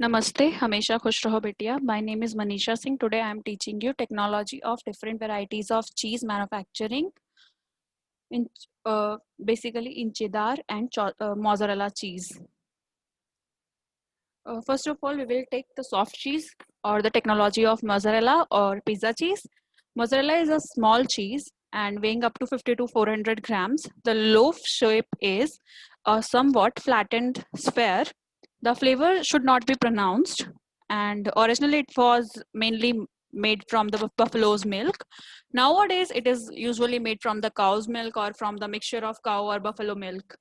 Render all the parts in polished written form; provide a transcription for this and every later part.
Namaste, Hamesha Khush Raho Betiya. My name is Manisha Singh. Today I am teaching you technology of different varieties of cheese manufacturing in basically in cheddar and mozzarella cheese. First of all, we will take the soft cheese or the technology of mozzarella or pizza cheese. Mozzarella is a small cheese and weighing up to 50 to 400 grams. The loaf shape is a somewhat flattened sphere. The flavor should not be pronounced, and originally it was mainly made from the buffalo's milk. Nowadays, it is usually made from the cow's milk or from the mixture of cow or buffalo milk.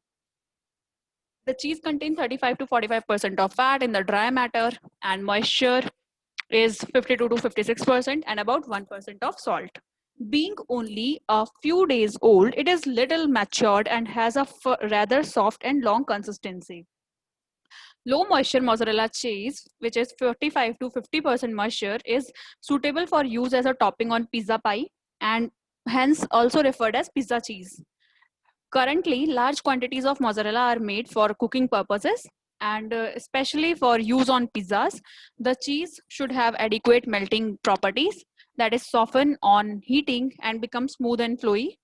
The cheese contains 35 to 45% of fat in the dry matter, and moisture is 52 to 56%, and about 1% of salt. Being only a few days old, it is little matured and has a rather soft and long consistency. Low moisture mozzarella cheese, which is 45 to 50% moisture, is suitable for use as a topping on pizza pie and hence also referred as pizza cheese. Currently, large quantities of mozzarella are made for cooking purposes and especially for use on pizzas. The cheese should have adequate melting properties, that is, soften on heating and become smooth and flowy.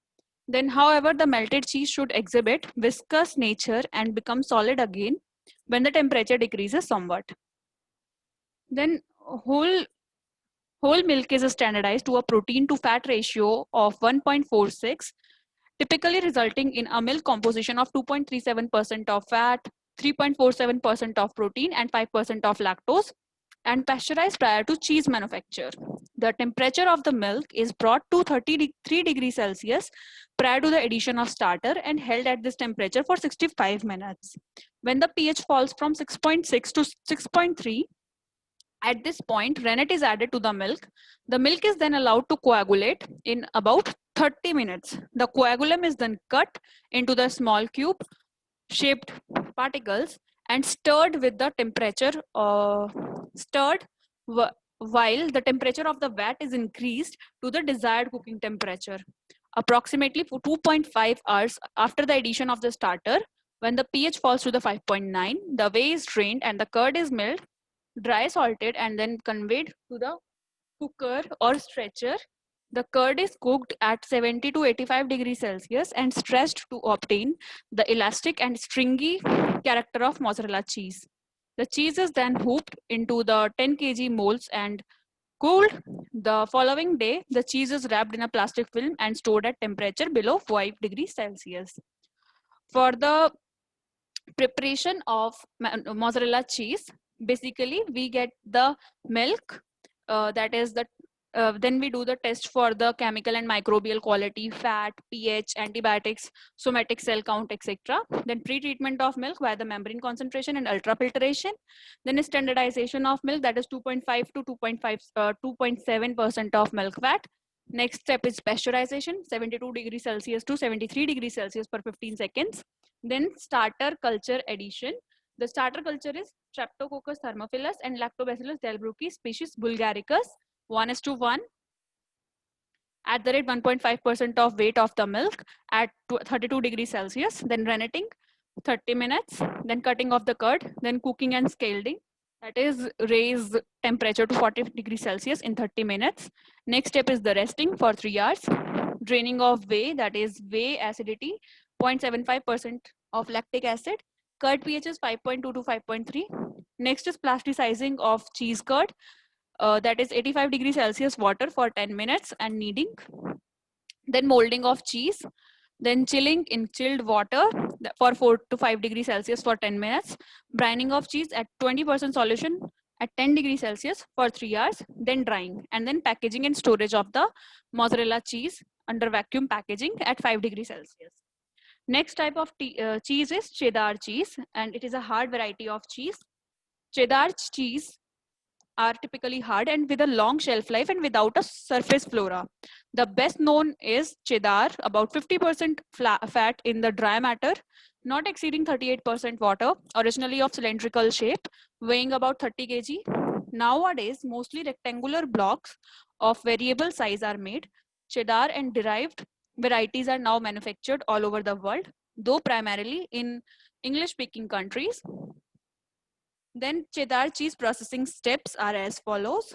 Then, however, the melted cheese should exhibit viscous nature and become solid again when the temperature decreases somewhat. Then, whole milk is standardized to a protein to fat ratio of 1.46, typically resulting in a milk composition of 2.37% of fat, 3.47% of protein, and 5% of lactose, and pasteurized prior to cheese manufacture. The temperature of the milk is brought to 33 degrees Celsius prior to the addition of starter and held at this temperature for 65 minutes. When the pH falls from 6.6 to 6.3, at this point, rennet is added to the milk. The milk is then allowed to coagulate in about 30 minutes. The coagulum is then cut into the small cube shaped particles and stirred with the temperature stirred while the temperature of the vat is increased to the desired cooking temperature. Approximately for 2.5 hours after the addition of the starter, when the pH falls to the 5.9, the whey is drained and the curd is milled, dry salted, and then conveyed to the cooker or stretcher. The curd is cooked at 70 to 85 degrees Celsius and stretched to obtain the elastic and stringy character of mozzarella cheese. The cheese is then hooped into the 10 kg molds and cooled. The following day, the cheese is wrapped in a plastic film and stored at temperature below 5 degrees Celsius. For the preparation of mozzarella cheese, basically we get the milk, that is the then we do the test for the chemical and microbial quality, fat, pH, antibiotics, somatic cell count, etc. Then pre-treatment of milk via the membrane concentration and ultrafiltration. Then standardization of milk, that is 2.5 to 2.7% of milk fat. Next step is pasteurization, 72 degrees Celsius to 73 degrees Celsius per 15 seconds. Then starter culture addition. The starter culture is Streptococcus thermophilus and Lactobacillus delbrueckii species bulgaricus, 1:1 at the rate 1.5% of weight of the milk at 32 degrees Celsius. Then renneting 30 minutes, then cutting of the curd, then cooking and scalding, that is raise temperature to 40 degrees Celsius in 30 minutes. Next step is the resting for 3 hours. Draining of whey, that is whey acidity 0.75% of lactic acid. Curd pH is 5.2 to 5.3. Next is plasticizing of cheese curd, that is 85 degrees Celsius water for 10 minutes and kneading. Then molding of cheese, then chilling in chilled water for 4 to 5 degrees Celsius for 10 minutes. Brining of cheese at 20% solution at 10 degrees Celsius for 3 hours, then drying, and then packaging and storage of the mozzarella cheese under vacuum packaging at 5 degrees Celsius. Next type of cheese is cheddar cheese, and it is a hard variety of cheese. Cheddar cheese are typically hard and with a long shelf life and without a surface flora. The best known is cheddar, about 50% fat in the dry matter, not exceeding 38% water, originally of cylindrical shape, weighing about 30 kg. Nowadays, mostly rectangular blocks of variable size are made. Cheddar and derived varieties are now manufactured all over the world, though primarily in English-speaking countries. Then cheddar cheese processing steps are as follows.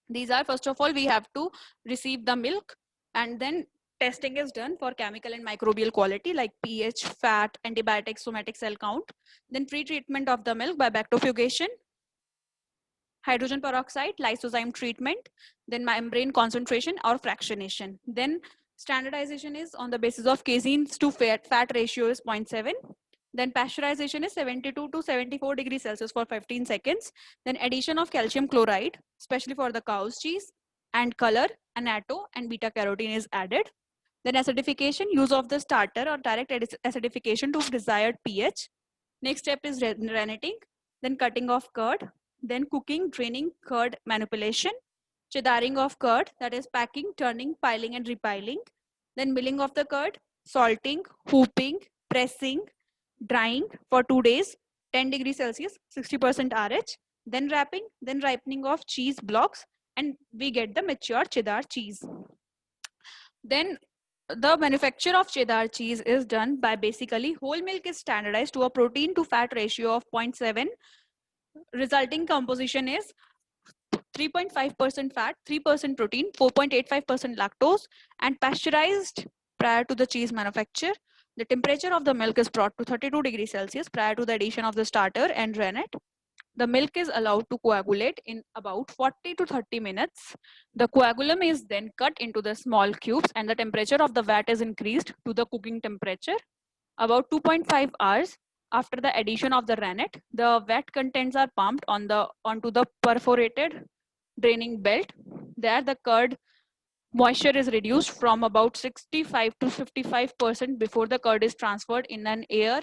These are, first of all, we have to receive the milk, and then testing is done for chemical and microbial quality like pH, fat, antibiotics, somatic cell count. Then pre-treatment of the milk by bacterifugation, hydrogen peroxide, lysozyme treatment, then membrane concentration or fractionation. Then standardization is on the basis of caseins to fat ratio is 0.7. Then pasteurization is 72 to 74 degrees Celsius for 15 seconds. Then addition of calcium chloride, especially for the cow's cheese, and color, annatto, and beta carotene is added. Then acidification, use of the starter or direct acidification to desired pH. Next step is renneting, then cutting of curd, then cooking, draining, curd manipulation, cheddaring of curd, that is packing, turning, piling, and repiling, then milling of the curd, salting, hooping, pressing, drying for 2 days, 10 degrees Celsius, 60% RH, then wrapping, then ripening of cheese blocks, and we get the mature cheddar cheese. Then the manufacture of cheddar cheese is done by basically whole milk is standardized to a protein to fat ratio of 0.7. Resulting composition is 3.5% fat, 3% protein, 4.85% lactose, and pasteurized prior to the cheese manufacture. The temperature of the milk is brought to 32 degrees Celsius prior to the addition of the starter and rennet. The milk is allowed to coagulate in about 40 to 30 minutes. The coagulum is then cut into the small cubes and the temperature of the vat is increased to the cooking temperature. About 2.5 hours after the addition of the rennet, the vat contents are pumped onto the perforated draining belt. There the curd moisture is reduced from about 65 to 55% before the curd is transferred in an air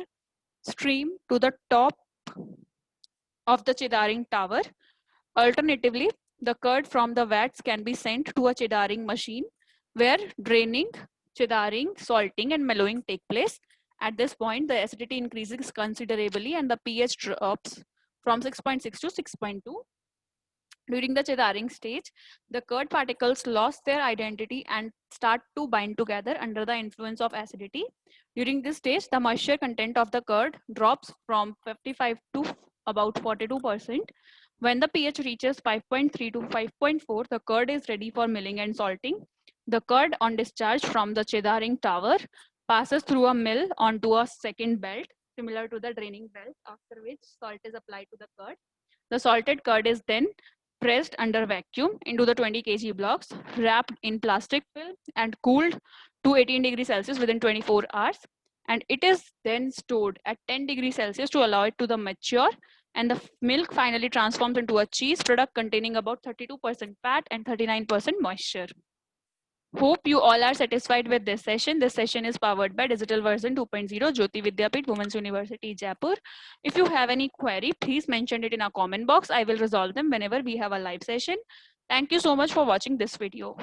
stream to the top of the cheddaring tower. Alternatively, the curd from the vats can be sent to a cheddaring machine where draining, cheddaring, salting, and mellowing take place. At this point, the acidity increases considerably and the pH drops from 6.6 to 6.2. During the cheddaring stage, the curd particles lost their identity and start to bind together under the influence of acidity. During this stage, the moisture content of the curd drops from 55 to about 42%. When the pH reaches 5.3 to 5.4, the curd is ready for milling and salting. The curd on discharge from the cheddaring tower passes through a mill onto a second belt, similar to the draining belt, after which salt is applied to the curd. The salted curd is then pressed under vacuum into the 20 kg blocks, wrapped in plastic film and cooled to 18 degrees Celsius within 24 hours. And it is then stored at 10 degrees Celsius to allow it to the mature, and the milk finally transforms into a cheese product containing about 32% fat and 39% moisture. Hope you all are satisfied with this session. This session is powered by Digital Version 2.0, Jyoti Vidyapeeth, Women's University, Jaipur. If you have any query, please mention it in our comment box. I will resolve them whenever we have a live session. Thank you so much for watching this video.